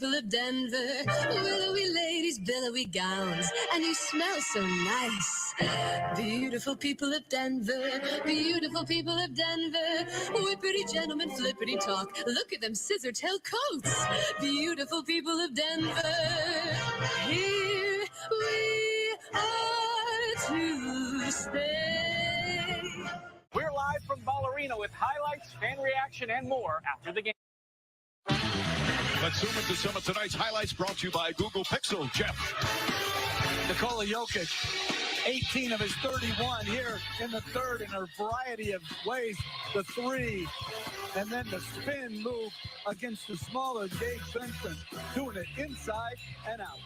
people of Denver. Willowy ladies, billowy gowns, and you smell so nice. Beautiful people of Denver, beautiful people of Denver. Whippity gentlemen, flippity talk. Look at them scissor tail coats. Beautiful people of Denver. Here we are to stay. We're live from Ballerina with highlights, fan reaction, and more after the game. Let's zoom into some of tonight's highlights brought to you by Google Pixel. Jeff. Nikola Jokic, 18 of his 31 here in the third in a variety of ways. The three, and then the spin move against the smaller Gabe Vincent, doing it inside and out.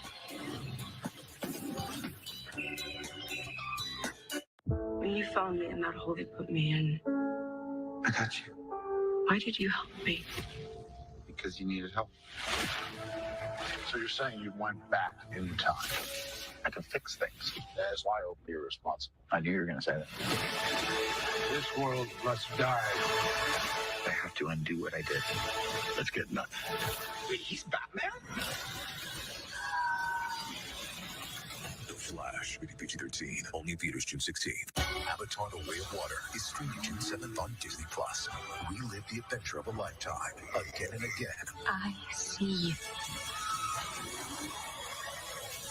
When you found me in that hole they put me in, I got you. why did you help me? Because you needed help. So you're saying you went back in time. I can fix things. That's why I hope you're responsible. I knew you were going to say that. This world must die. I have to undo what I did. Let's get nuts. Wait, he's Batman? Flash, rated PG-13, only in theaters June 16th. Avatar: The Way of Water is streaming June 7th on Disney+. Relive the adventure of a lifetime, again and again. I see.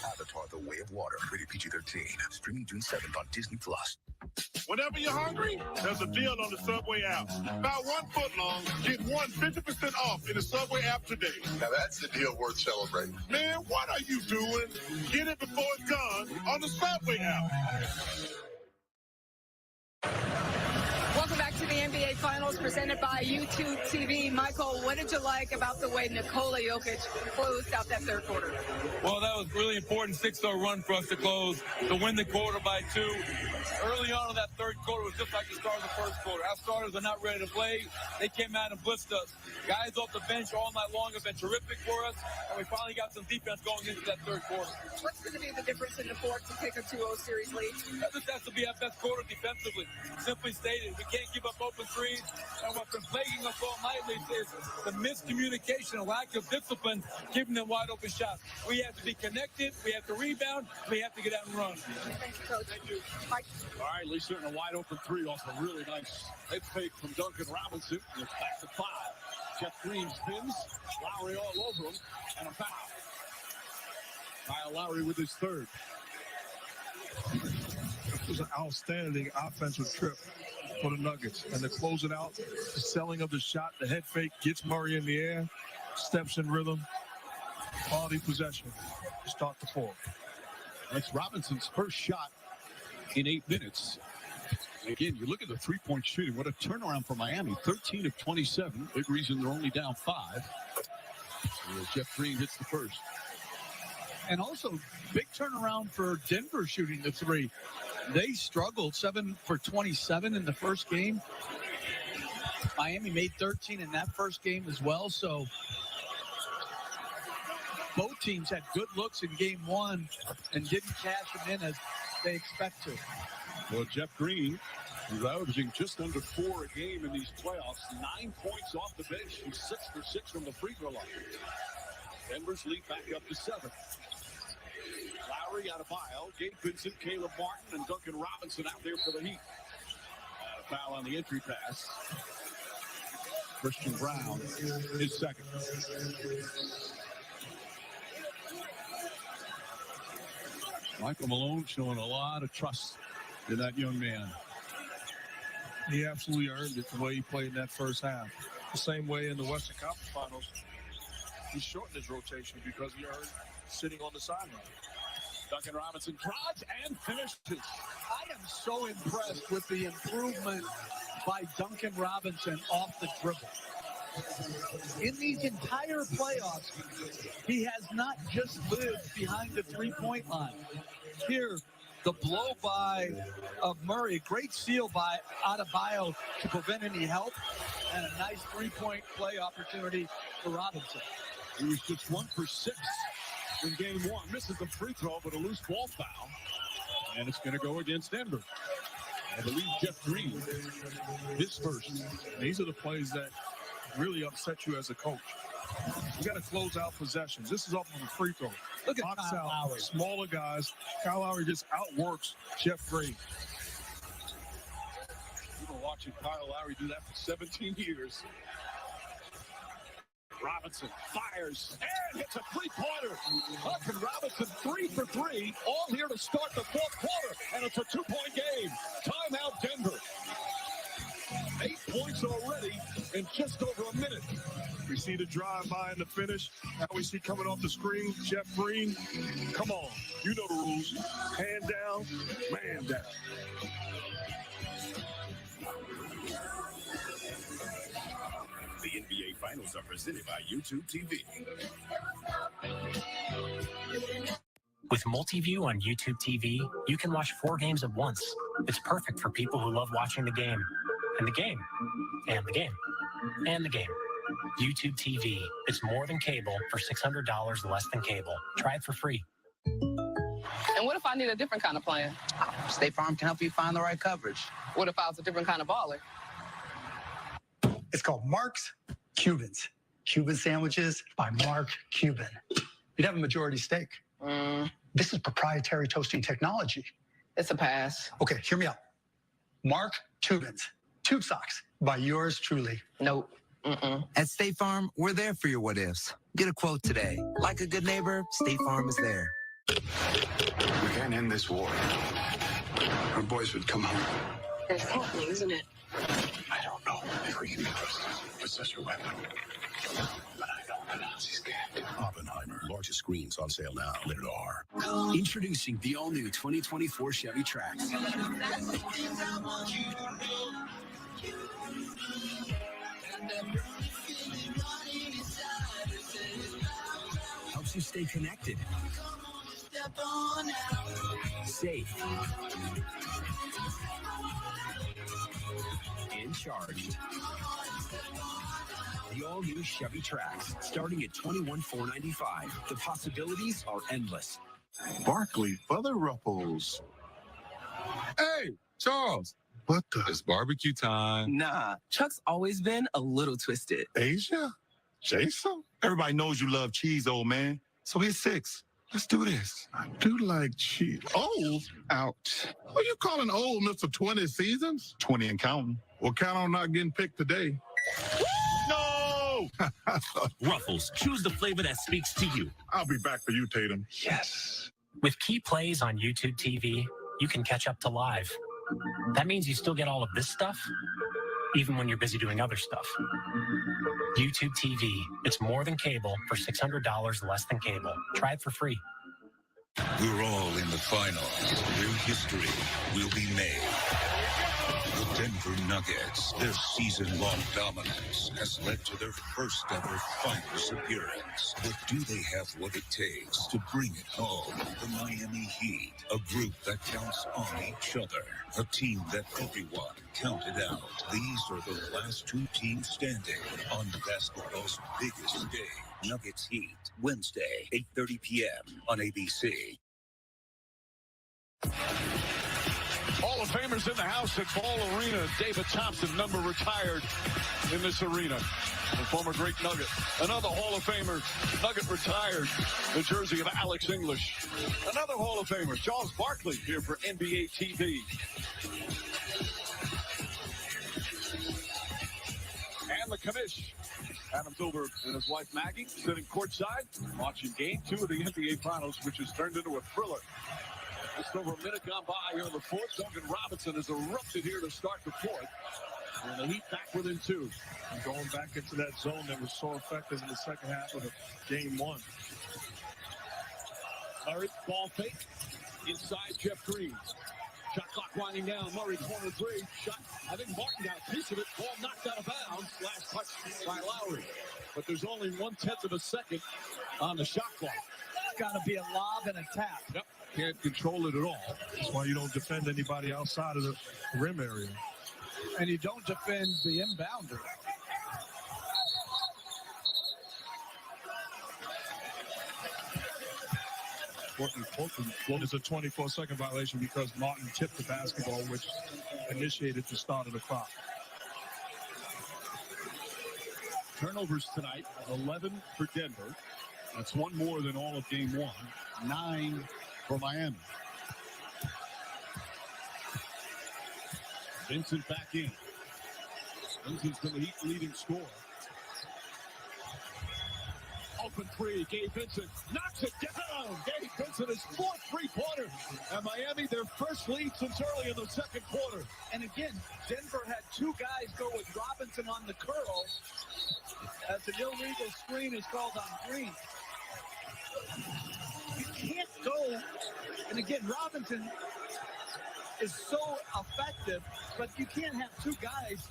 Avatar: The Way of Water, rated PG-13, streaming June 7th on Disney+. Whenever you're hungry, there's a deal on the Subway app. About 1 foot long, get 50% off in the Subway app today. Now that's the deal worth celebrating. Man, what are you doing? Get it before it's gone on the Subway app. Welcome back to the NBA Finals presented by YouTube TV. Michael, what did you like about the way Nikola Jokic closed out that third quarter? Well, that was really important 6-0 run for us to close, to win the quarter by 2. Early on in that third quarter was just like the start of the first quarter. Our starters are not ready to play. They came out and blitzed us. Guys off the bench all night long have been terrific for us, and we finally got some defense going into that third quarter. What's going to be the difference in the fourth to take a 2-0 series lead? That just has to be our best quarter defensively. Simply stated, we can't give up open threes, and what's been plaguing us all night is the miscommunication and lack of discipline, giving them wide open shots. We have to be connected, we have to rebound, we have to get out and run. Thank you, Coach. Thank you. Mike. All right, Lisa, in a wide open three off a really nice head fake from Duncan Robinson. It's back to 5. Jeff Green spins. Lowry all over him. And a foul. Kyle Lowry with his third. It was an outstanding offensive trip for the Nuggets. And to close it out, the selling of the shot, the head fake, gets Murray in the air, steps in rhythm, quality possession to start the fourth. That's Robinson's first shot in 8 minutes. Again, you look at the three-point shooting. What a turnaround for Miami. 13 of 27. Big reason they're only down 5. Jeff Green hits the first. And also, big turnaround for Denver shooting the three. They struggled 7 for 27 in the first game. Miami made 13 in that first game as well. So both teams had good looks in game 1 and didn't cash them in as they expect to. Well, Jeff Green is averaging just under 4 a game in these playoffs. 9 points off the bench. He's 6 for 6 from the free throw line. Denver's lead back up to 7. Lowry out of Bile. Gabe Vincent, Caleb Martin, and Duncan Robinson out there for the Heat. A foul on the entry pass. Christian Brown is second. Michael Malone showing a lot of trust in that young man. He absolutely earned it the way he played in that first half. The same way in the Western Conference Finals. He shortened his rotation because he earned sitting on the sideline. Duncan Robinson drives and finishes. I am so impressed with the improvement by Duncan Robinson off the dribble. In these entire playoffs, he has not just lived behind the three-point line. Here, the blow-by of Murray, great steal by Adebayo to prevent any help, and a nice three-point play opportunity for Robinson. He was just 1 for 6 in game 1. Misses the free throw, but a loose ball foul. And it's going to go against Denver. I believe Jeff Green, his first. These are the plays that really upset you as a coach. You got to close out possessions. This is off of a free throw. Look at Box Kyle out, Lowry. smaller guys. Kyle Lowry just outworks Jeff Green. We've been watching Kyle Lowry do that for 17 years. Robinson fires and hits a three-pointer. Duncan Robinson 3 for 3, all here to start the fourth quarter, and it's a 2-point game. Timeout Denver. 8 points already in just over a minute. We see the drive-by and the finish. Now we see coming off the screen, Jeff Green. Come on, you know the rules. Hand down, man down. The NBA Finals are presented by YouTube TV. With Multiview on YouTube TV, you can watch 4 games at once. It's perfect for people who love watching the game, and the game, and the game, and the game. YouTube TV. It's more than cable for $600 less than cable. Try it for free. And what if I need a different kind of plan? State Farm can help you find the right coverage. What if I was a different kind of baller? It's called Mark's Cubans. Cuban sandwiches by Mark Cuban. You'd have a majority stake. This is proprietary toasting technology. It's a pass. Okay, hear me out. Mark Cubans. Tube socks by yours truly. Nope. At State Farm, we're there for your what ifs. Get a quote today. Like a good neighbor, State Farm is there. We can't end this war. Our boys would come home. It's happening, isn't it? I don't know if we can trust to possess your weapon. But I know the Nazis can't. Oppenheimer. Largest screens on sale now. Rated R. Introducing the all-new 2024 Chevy Trax. Helps you stay connected. Safe. And charged. The all-new Chevy Trax, starting at $21,495. The possibilities are endless. Barkley Feather Ruffles. Hey, Charles. What the? It's barbecue time. Nah, Chuck's always been a little twisted. Asia? Jason? Everybody knows you love cheese, old man. So here's 6. Let's do this. I do like cheese. Old? Ouch. What are you calling old, Mr. 20 seasons? 20 and counting. Well, count on not getting picked today. No! Ruffles, choose the flavor that speaks to you. I'll be back for you, Tatum. Yes. With key plays on YouTube TV, you can catch up to live. That means you still get all of this stuff, even when you're busy doing other stuff. YouTube TV. It's more than cable for $600 less than cable. Try it for free. We're all in the finals. Real history will be made. The Denver Nuggets, their season-long dominance has led to their first ever finals appearance. But do they have what it takes to bring it home? The Miami Heat, a group that counts on each other. A team that everyone counted out. These are the last 2 teams standing on basketball's biggest stage. Nuggets Heat, Wednesday, 8:30 p.m. on ABC. Hall of Famers in the house at Ball Arena. David Thompson, number retired in this arena. The former great Nugget. Another Hall of Famer, Nugget retired. The jersey of Alex English. Another Hall of Famer, Charles Barkley, here for NBA TV. And the commish, Adam Silver and his wife Maggie, sitting courtside, watching Game 2 of the NBA Finals, which has turned into a thriller. Just over a minute gone by here in the fourth. Duncan Robinson has erupted here to start the fourth. And the Heat back within 2. And going back into that zone that was so effective in the second half of the game 1. Murray, ball fake. Inside Jeff Green. Shot clock winding down. Murray, corner 3. Shot. I think Martin got a piece of it. Ball knocked out of bounds. Last touch by Lowry. But there's only 1/10 of a second on the shot clock. It's got to be a lob and a tap. Yep. Can't control it at all. That's why you don't defend anybody outside of the rim area. And you don't defend the inbounder. It's a 24-second violation because Martin tipped the basketball, which initiated the start of the clock. Turnovers tonight, 11 for Denver. That's one more than all of game one. 9 for Miami. Vincent back in. Vincent's been the leading scorer. Open three, Gabe Vincent knocks it down. Gabe Vincent is 4th three-pointer. And Miami, their first lead since early in the second quarter. And again, Denver had 2 guys go with Robinson on the curl as the illegal screen is called on Green. You can't go, and again, Robinson is so effective, but you can't have 2 guys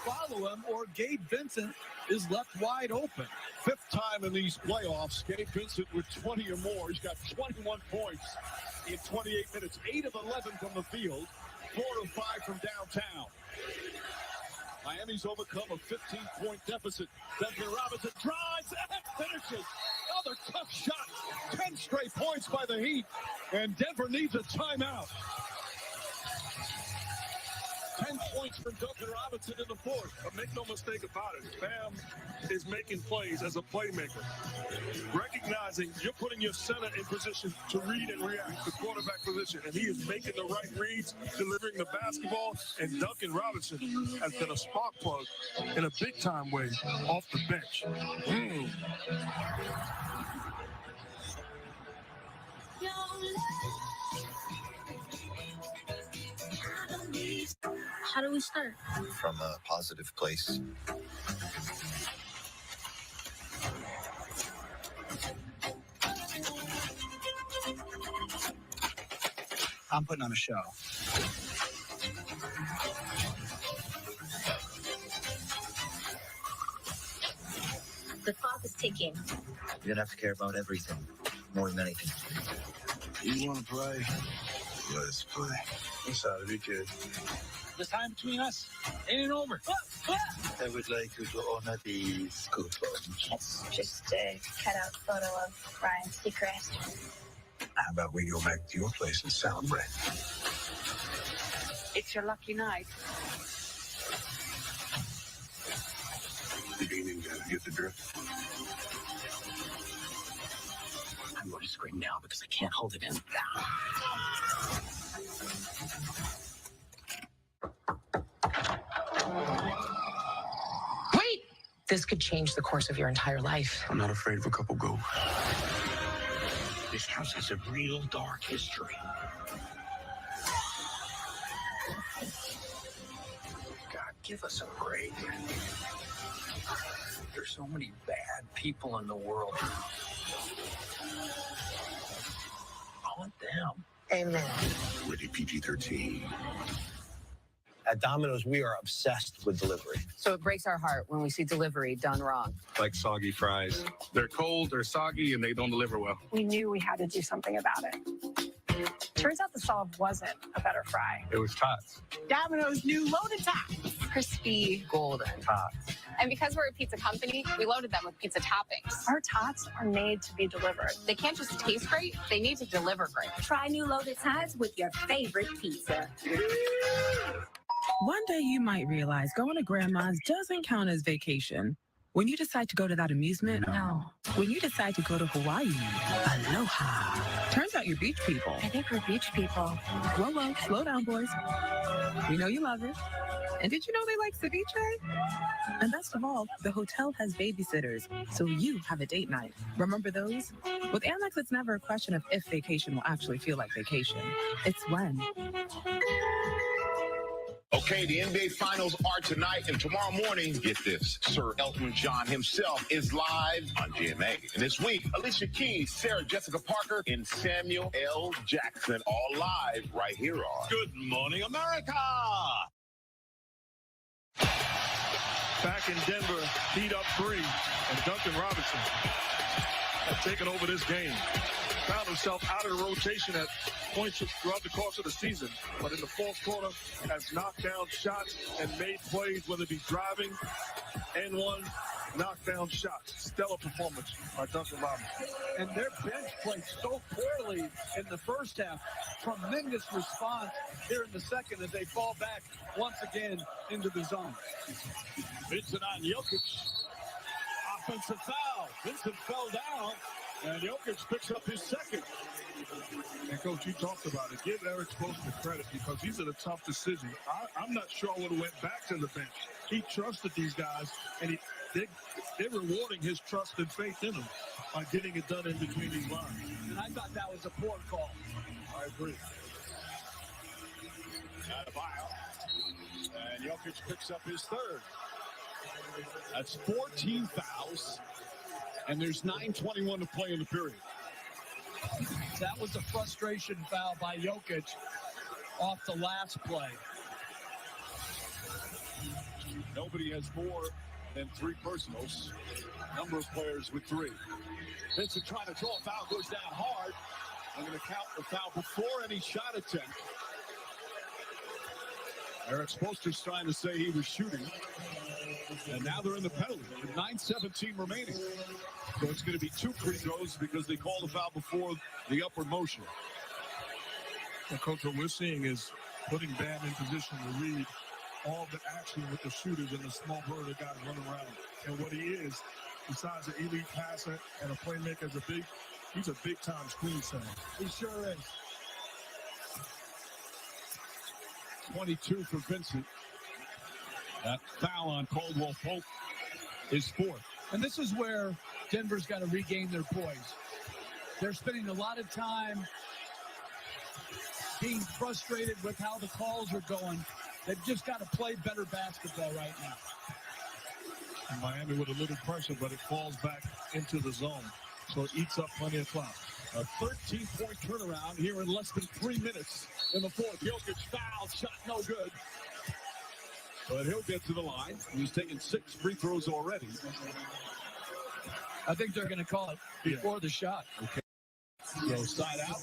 follow him or Gabe Vincent is left wide open. 5th time in these playoffs, Gabe Vincent with 20 or more. He's got 21 points in 28 minutes, 8 of 11 from the field, 4 of 5 from downtown. Miami's overcome a 15-point deficit. Duncan Robinson drives and finishes. Another tough shot. 10 straight points by the Heat, and Denver needs a timeout. 10 points from Duncan Robinson in the 4th. But make no mistake about it, Bam is making plays as a playmaker. Recognizing you're putting your center in position to read and react to quarterback position, and he is making the right reads, delivering the basketball, and Duncan Robinson has been a spark plug in a big-time way off the bench. How do we start? From a positive place. I'm putting on a show. The clock is ticking. You're gonna have to care about everything, more than anything. You want to play? Let's play. It's out of it, kid. The time between us ain't it over. I would like you to honor the school phone. It's just a cutout photo of Ryan Seacrest. How about we go back to your place and celebrate? It's your lucky night. You beginning to get the drift? I'm going to scream now because I can't hold it in. Wait! This could change the course of your entire life. I'm not afraid of a couple goals. This house has a real dark history. God, give us a break. There's so many bad people in the world. I want them. Amen. Rated PG-13. At Domino's, we are obsessed with delivery. So it breaks our heart when we see delivery done wrong. Like soggy fries. They're cold, they're soggy, and they don't deliver well. We knew we had to do something about it. Turns out the solve wasn't a better fry. It was tots. Domino's new loaded tots. Crispy, golden. Tots. And because we're a pizza company, we loaded them with pizza toppings. Our tots are made to be delivered. They can't just taste great, they need to deliver great. Try new loaded tots with your favorite pizza. One day you might realize going to grandma's doesn't count as vacation. When you decide to go to that amusement, No. When you decide to go to Hawaii, aloha. Turns out you're beach people. I think we're beach people. Whoa, slow down, boys. We know you love it. And did you know they like ceviche? And best of all, the hotel has babysitters, so you have a date night. Remember those? With Amex, it's never a question of if vacation will actually feel like vacation. It's when. Okay, the NBA Finals are tonight, and tomorrow morning, get this, Sir Elton John himself is live on GMA. And this week, Alicia Keys, Sarah Jessica Parker, and Samuel L. Jackson, all live right here on Good Morning America. Back in Denver, Heat up 3, and Duncan Robinson has taken over this game. Found himself out of the rotation at points throughout the course of the season, but in the fourth quarter has knocked down shots and made plays, whether it be driving and one knockdown shots. Stellar performance by Duncan Robinson. And their bench played so poorly in the first half. Tremendous response here in the second as they fall back once again into the zone. Vincent on Jokic. offensive foul. Vincent fell down, and Jokic picks up his second. And, Coach, you talked about it. Give Eric Spoelstra credit because these are the tough decisions. I'm not sure I would have went back to the bench. He trusted these guys, and they're rewarding his trust and faith in him by getting it done in between these lines. And I thought that was a poor call. I agree. And Jokic picks up his third. That's 14 fouls, and there's 9:21 to play in the period. That was a frustration foul by Jokic off the last play. Nobody has more than 3 personals. Number of players with 3. Vincent trying to draw a foul, goes down hard. I'm going to count the foul before any shot attempt. Eric Spoelstra's trying to say he was shooting. And now they're in the penalty with 9:17 remaining. So it's going to be 2 free throws because they called the foul before the upward motion. And, Coach, what we're seeing is putting Bam in position to read all the action with the shooters and the small brother guys running around. And what he is, besides an elite passer and a playmaker, he's a big-time screen center. He sure is. 22 for Vincent. That foul on Caldwell Pope is 4th. And this is where Denver's got to regain their poise. They're spending a lot of time being frustrated with how the calls are going. They've just got to play better basketball right now. And Miami with a little pressure, but it falls back into the zone. So it eats up plenty of clock. A 13-point turnaround here in less than 3 minutes in the 4th. Jokic foul, shot no good. But he'll get to the line. He's taken 6 free throws already. I think they're going to call it before the shot. Okay. So side out.